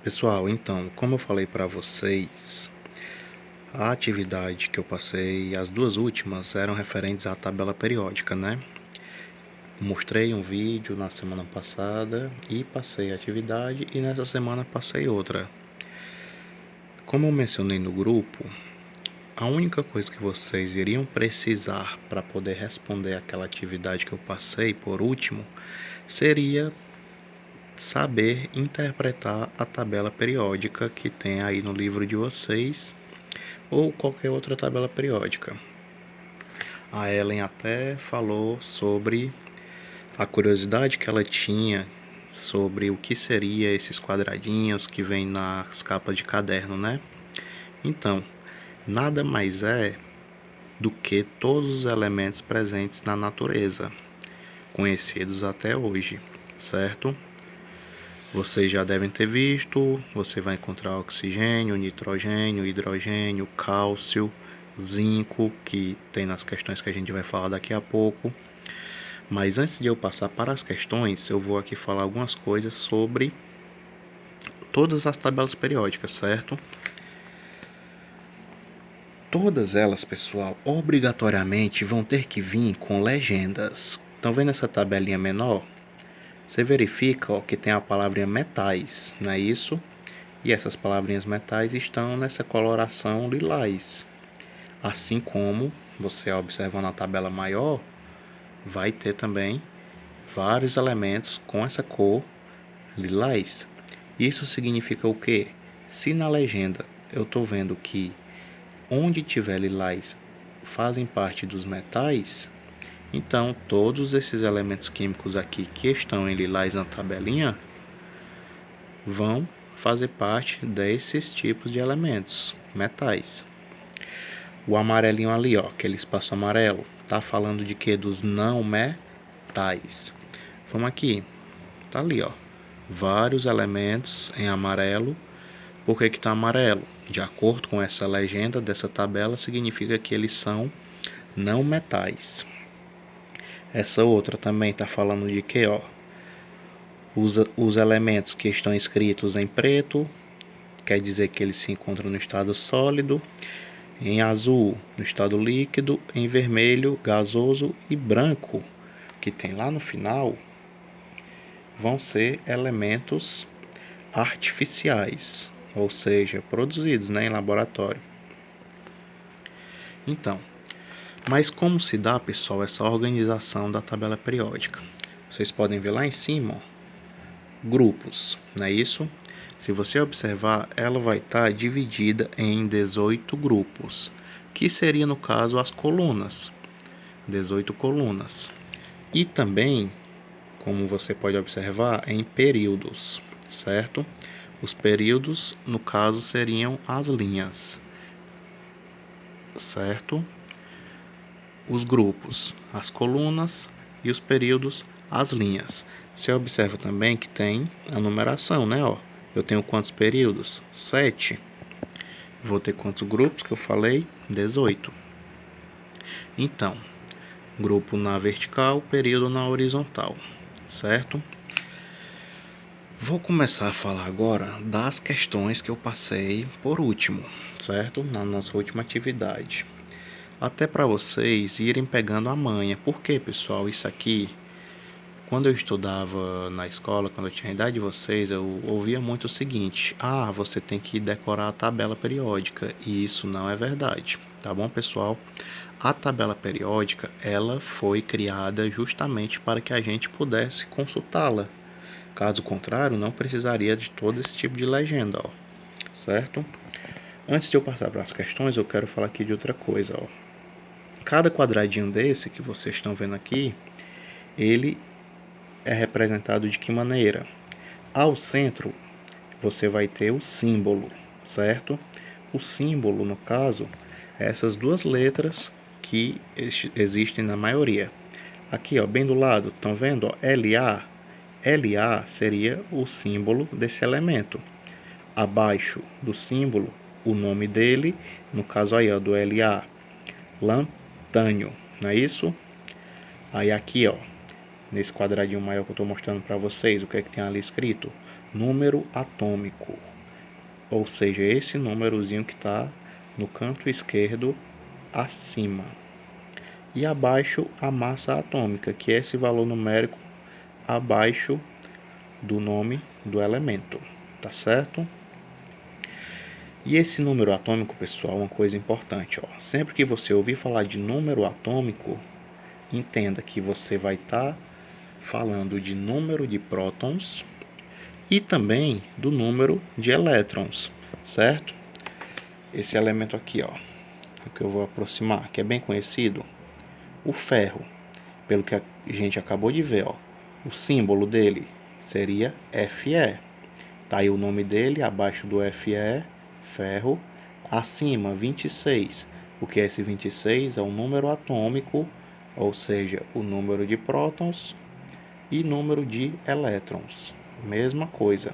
Pessoal, então, como eu falei para vocês, a atividade que eu passei, as duas últimas eram referentes à tabela periódica, né? Mostrei um vídeo na semana passada e passei a atividade, e nessa semana passei outra. Como eu mencionei no grupo, a única coisa que vocês iriam precisar para poder responder aquela atividade que eu passei por último seria saber interpretar a tabela periódica que tem aí no livro de vocês ou qualquer outra tabela periódica. A Ellen até falou sobre a curiosidade que ela tinha sobre o que seria esses quadradinhos que vem nas capas de caderno, né? Então, nada mais é do que todos os elementos presentes na natureza, conhecidos até hoje, certo? Vocês já devem ter visto, você vai encontrar oxigênio, nitrogênio, hidrogênio, cálcio, zinco, que tem nas questões que a gente vai falar daqui a pouco. Mas antes de eu passar para as questões, eu vou aqui falar algumas coisas sobre todas as tabelas periódicas, certo? Todas elas, pessoal, obrigatoriamente vão ter que vir com legendas. Estão vendo essa tabelinha menor? Você verifica que tem a palavrinha metais, não é isso? E essas palavrinhas metais estão nessa coloração lilás. Assim como você observa na tabela maior, vai ter também vários elementos com essa cor lilás. Isso significa o quê? Se na legenda eu estou vendo que onde tiver lilás fazem parte dos metais, então todos esses elementos químicos aqui que estão em lilás na tabelinha vão fazer parte desses tipos de elementos, metais. O amarelinho ali, ó, aquele espaço amarelo, tá falando de quê? Dos não metais. Vamos aqui, tá ali, ó, vários elementos em amarelo. Por que que tá amarelo? De acordo com essa legenda dessa tabela, significa que eles são não metais. Essa outra também tá falando de quê, ó? Os elementos que estão escritos em preto, quer dizer que eles se encontram no estado sólido, em azul no estado líquido, em vermelho, gasoso, e branco, que tem lá no final, vão ser elementos artificiais, ou seja, produzidos, né, em laboratório. Então, mas como se dá, pessoal, essa organização da tabela periódica? Vocês podem ver lá em cima, ó, grupos, não é isso? Se você observar, ela vai estar dividida em 18 grupos, que seria no caso as colunas, 18 colunas. E também, como você pode observar, em períodos, certo? Os períodos, no caso, seriam as linhas, certo? Os grupos, as colunas, e os períodos, as linhas. Você observa também que tem a numeração, né? Ó, eu tenho quantos períodos? 7. Vou ter quantos grupos que eu falei? 18. Então, grupo na vertical, período na horizontal, certo? Vou começar a falar agora das questões que eu passei por último, certo? Na nossa última atividade. Até para vocês irem pegando a manha. Por quê, pessoal? Isso aqui, quando eu estudava na escola, quando eu tinha a idade de vocês, eu ouvia muito o seguinte: ah, você tem que decorar a tabela periódica. E isso não é verdade, tá bom, pessoal? A tabela periódica, ela foi criada justamente para que a gente pudesse consultá-la. Caso contrário, não precisaria de todo esse tipo de legenda, ó, certo? Antes de eu passar para as questões, eu quero falar aqui de outra coisa, ó. Cada quadradinho desse que vocês estão vendo aqui, ele é representado de que maneira? Ao centro, você vai ter o símbolo, certo? O símbolo, no caso, é essas duas letras que existem na maioria. Aqui, ó, bem do lado, estão vendo? Ó, LA. LA seria o símbolo desse elemento. Abaixo do símbolo, o nome dele, no caso aí, ó, do LA, lantânio, não é isso? Aí aqui, ó, nesse quadradinho maior que eu estou mostrando para vocês, o que é que tem ali escrito? Número atômico. ou seja, esse númerozinho que está no canto esquerdo acima. E abaixo a massa atômica, que é esse valor numérico abaixo do nome do elemento, tá certo? E esse número atômico, pessoal, uma coisa importante, ó. Sempre que você ouvir falar de número atômico, entenda que você vai estar falando de número de prótons e também do número de elétrons, certo? Esse elemento aqui, ó, que eu vou aproximar, que é bem conhecido, o ferro, pelo que a gente acabou de ver, ó, o símbolo dele seria Fe. Tá aí o nome dele, abaixo do Fe, ferro, acima 26. O que é esse 26? É o número atômico, ou seja, o número de prótons e número de elétrons. Mesma coisa.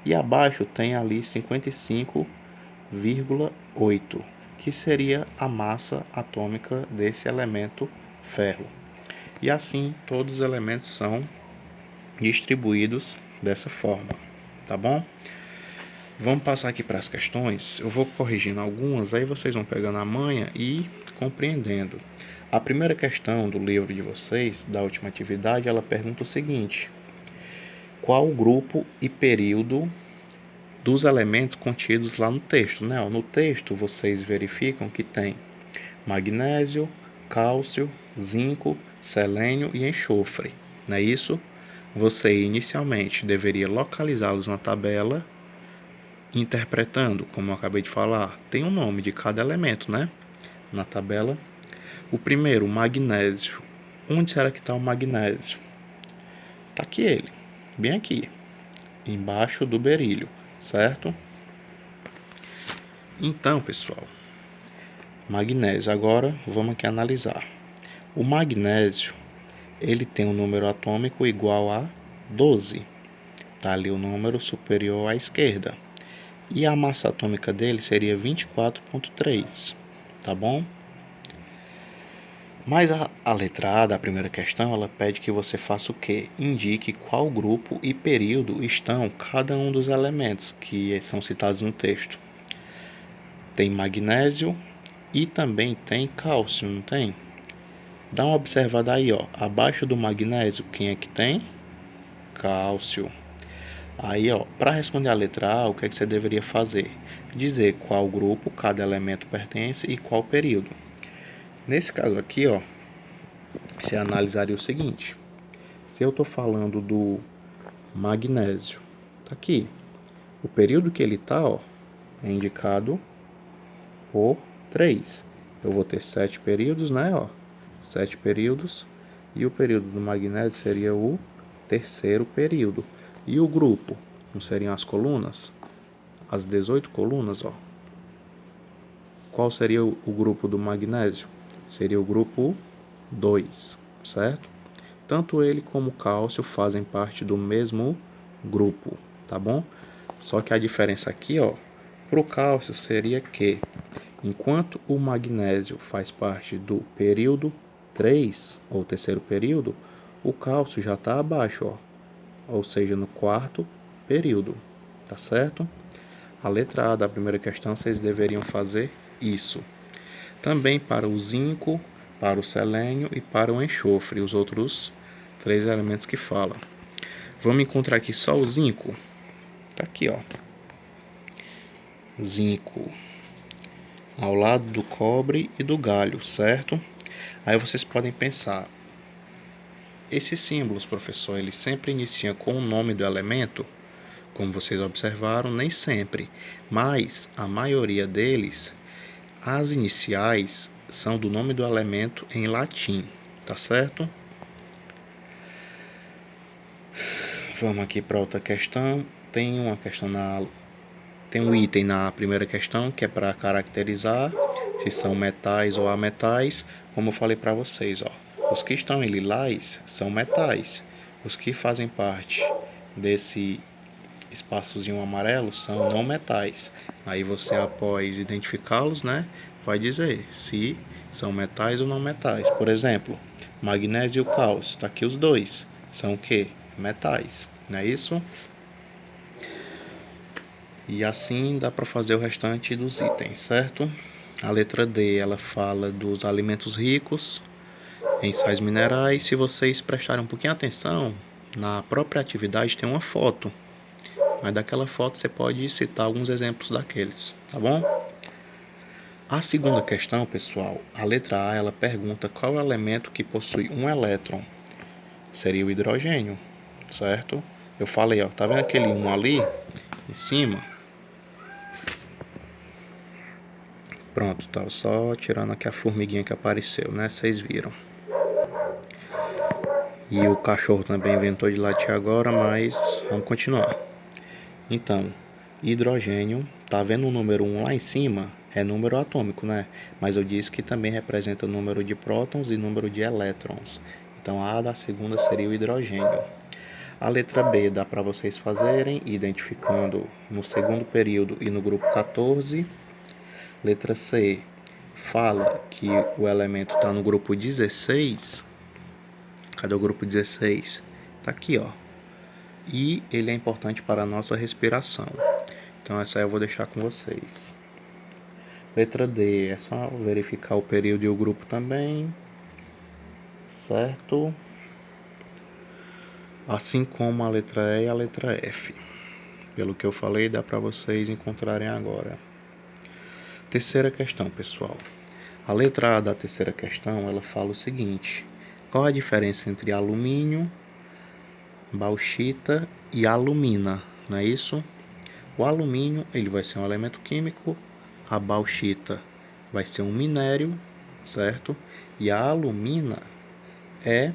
E abaixo tem ali 55,8, que seria a massa atômica desse elemento ferro. E assim todos os elementos são distribuídos dessa forma, tá bom? Vamos passar aqui para as questões. Eu vou corrigindo algumas, aí vocês vão pegando a manha e compreendendo. A primeira questão do livro de vocês, da última atividade, ela pergunta o seguinte: qual o grupo e período dos elementos contidos lá no texto, né? No texto vocês verificam que tem magnésio, cálcio, zinco, selênio e enxofre, não é isso? Você inicialmente deveria localizá-los na tabela, interpretando, como eu acabei de falar, tem um nome de cada elemento, né? Na tabela. O primeiro, magnésio. Onde será que está o magnésio? Está aqui ele, bem aqui, embaixo do berílio, certo? Então, pessoal, magnésio. Agora vamos aqui analisar. O magnésio, ele tem um número atômico igual a 12. Tá ali o número superior à esquerda. E a massa atômica dele seria 24,3, tá bom? Mas a letra A da primeira questão, ela pede que você faça o quê? Indique qual grupo e período estão cada um dos elementos que são citados no texto. Tem magnésio e também tem cálcio, não tem? Dá uma observada aí, ó. Abaixo do magnésio, quem é que tem? Cálcio. Aí, ó, para responder a letra A, o que é que você deveria fazer? Dizer qual grupo cada elemento pertence e qual período. Nesse caso aqui, ó, você analisaria o seguinte: se eu estou falando do magnésio, tá aqui, o período que ele tá, ó, é indicado por 3. Eu vou ter 7 períodos, né, ó, 7 períodos, e o período do magnésio seria o terceiro período. E o grupo, não seriam as colunas? As 18 colunas, ó. Qual seria o grupo do magnésio? Seria o grupo 2, certo? Tanto ele como o cálcio fazem parte do mesmo grupo, tá bom? Só que a diferença aqui, ó, pro cálcio seria que, enquanto o magnésio faz parte do período 3, ou terceiro período, o cálcio já está abaixo, ó, ou seja, no quarto período, tá certo? A letra A da primeira questão vocês deveriam fazer isso. Também para o zinco, para o selênio e para o enxofre, os outros 3 elementos que falam. Vamos encontrar aqui só o zinco. Tá aqui, ó. Zinco. Ao lado do cobre e do galho, certo? Aí vocês podem pensar, esses símbolos, professor, eles sempre iniciam com o nome do elemento? Como vocês observaram, nem sempre, mas a maioria deles, as iniciais são do nome do elemento em latim, tá certo? Vamos aqui para outra questão. Tem um item na primeira questão que é para caracterizar se são metais ou ametais, como eu falei para vocês, ó. Os que estão em lilás são metais. Os que fazem parte desse espaçozinho amarelo são não metais. Aí você, após identificá-los, né, vai dizer se são metais ou não metais. Por exemplo, magnésio e o cálcio, tá aqui os dois. São o quê? Metais, não é isso? E assim dá para fazer o restante dos itens, certo? A letra D, ela fala dos alimentos ricos em sais minerais. Se vocês prestarem um pouquinho de atenção, na própria atividade tem uma foto. Mas daquela foto você pode citar alguns exemplos daqueles, tá bom? A segunda questão, pessoal, a letra A, ela pergunta qual é o elemento que possui um elétron. Seria o hidrogênio, certo? Eu falei, ó, tá vendo aquele 1 ali em cima? Pronto, tá só tirando aqui a formiguinha que apareceu, né? Vocês viram. E o cachorro também inventou de latir agora, mas vamos continuar. Então, hidrogênio, tá vendo o número 1 lá em cima? É número atômico, né? Mas eu disse que também representa o número de prótons e número de elétrons. Então, a da segunda seria o hidrogênio. A letra B dá para vocês fazerem, identificando no segundo período e no grupo 14. Letra C fala que o elemento está no grupo 16. Cadê o grupo 16? Tá aqui, ó. E ele é importante para a nossa respiração. Então essa aí eu vou deixar com vocês. Letra D, é só verificar o período e o grupo também. Certo? Assim como a letra E e a letra F. Pelo que eu falei, dá para vocês encontrarem agora. Terceira questão, pessoal. A letra A da terceira questão, ela fala o seguinte: qual a diferença entre alumínio, bauxita e alumina? Não é isso? O alumínio, ele vai ser um elemento químico, a bauxita vai ser um minério, certo? E a alumina é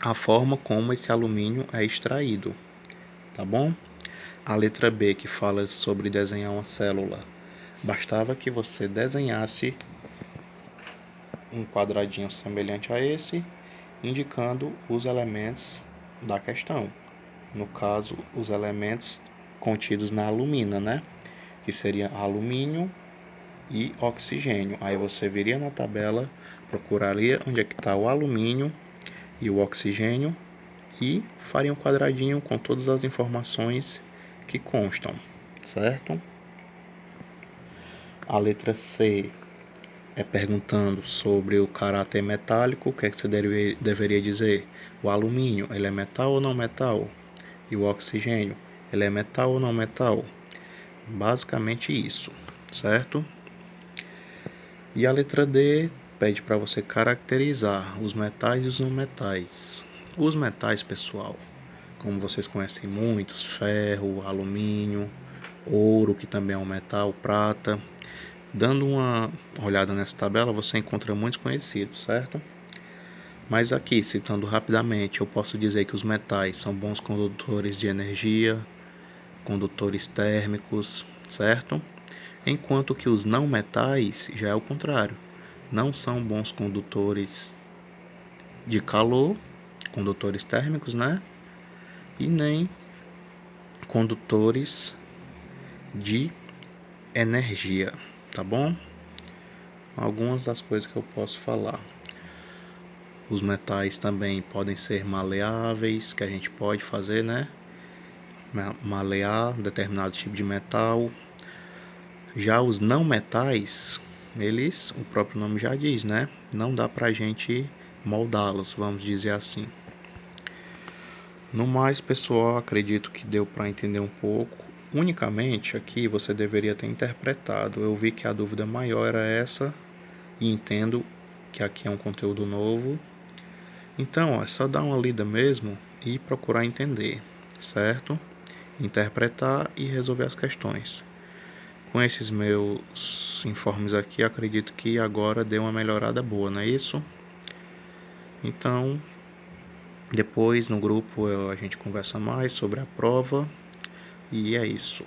a forma como esse alumínio é extraído, tá bom? A letra B, que fala sobre desenhar uma célula, bastava que você desenhasse um quadradinho semelhante a esse, indicando os elementos da questão. No caso, os elementos contidos na alumina, né? Que seria alumínio e oxigênio. Aí você viria na tabela, procuraria onde é que está o alumínio e o oxigênio e faria um quadradinho com todas as informações que constam, certo? A letra C é perguntando sobre o caráter metálico. O que é que você deveria dizer? O alumínio, ele é metal ou não metal? E o oxigênio, ele é metal ou não metal? Basicamente isso, certo? E a letra D pede para você caracterizar os metais e os não metais. Os metais, pessoal, como vocês conhecem muitos, ferro, alumínio, ouro, que também é um metal, prata. Dando uma olhada nessa tabela, você encontra muitos conhecidos, certo? Mas aqui, citando rapidamente, eu posso dizer que os metais são bons condutores de energia, condutores térmicos, certo? Enquanto que os não metais já é o contrário. Não são bons condutores de calor, condutores térmicos, né? E nem condutores de energia, tá bom? Algumas das coisas que eu posso falar. Os metais também podem ser maleáveis, que a gente pode fazer, né? Malear determinado tipo de metal. Já os não metais, eles, o próprio nome já diz, né? Não dá pra gente moldá-los, vamos dizer assim. No mais, pessoal, acredito que deu para entender um pouco. Unicamente aqui você deveria ter interpretado. Eu vi que a dúvida maior era essa e entendo que aqui é um conteúdo novo. Então, ó, é só dar uma lida mesmo e procurar entender, certo? Interpretar e resolver as questões. Com esses meus informes aqui, acredito que agora deu uma melhorada boa, não é isso? Então, depois no grupo a gente conversa mais sobre a prova e é isso.